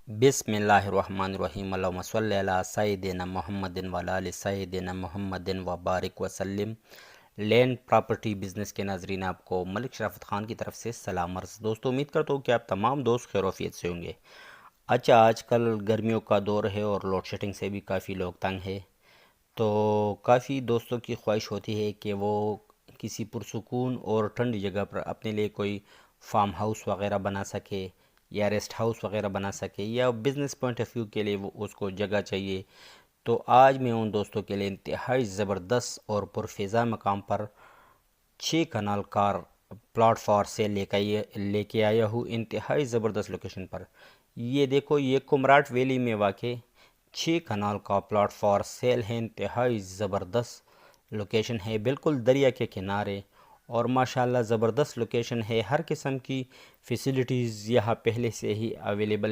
بسم اللہ الرحمن الرحیم، اللہم صلی علی سیدنا محمد وعلی آل سیدنا محمد وبارک وسلم۔ لینڈ پراپرٹی بزنس کے ناظرین، آپ کو ملک شرافت خان کی طرف سے سلام عرض۔ دوستو، امید کرتا ہوں کہ آپ تمام دوست خیر و عافیت سے ہوں گے۔ اچھا، آج کل گرمیوں کا دور ہے اور لوڈ شیڈنگ سے بھی کافی لوگ تنگ ہیں، تو کافی دوستوں کی خواہش ہوتی ہے کہ وہ کسی پرسکون اور ٹھنڈی جگہ پر اپنے لیے کوئی فارم ہاؤس وغیرہ بنا سکے یا ریسٹ ہاؤس وغیرہ بنا سکے، یا بزنس پوائنٹ آف ویو کے لیے وہ اس کو جگہ چاہیے۔ تو آج میں ان دوستوں کے لیے انتہائی زبردست اور پرفضا مقام پر 6 کنال کار پلاٹ فار سیل لے کے آیا ہوں، انتہائی زبردست لوکیشن پر۔ یہ دیکھو، یہ کمراٹ ویلی میں واقع 6 کنال کا پلاٹ فار سیل ہے، انتہائی زبردست لوکیشن ہے، بالکل دریا کے کنارے، اور ماشاءاللہ زبردست لوکیشن ہے۔ ہر قسم کی فیسلٹیز یہاں پہلے سے ہی اویلیبل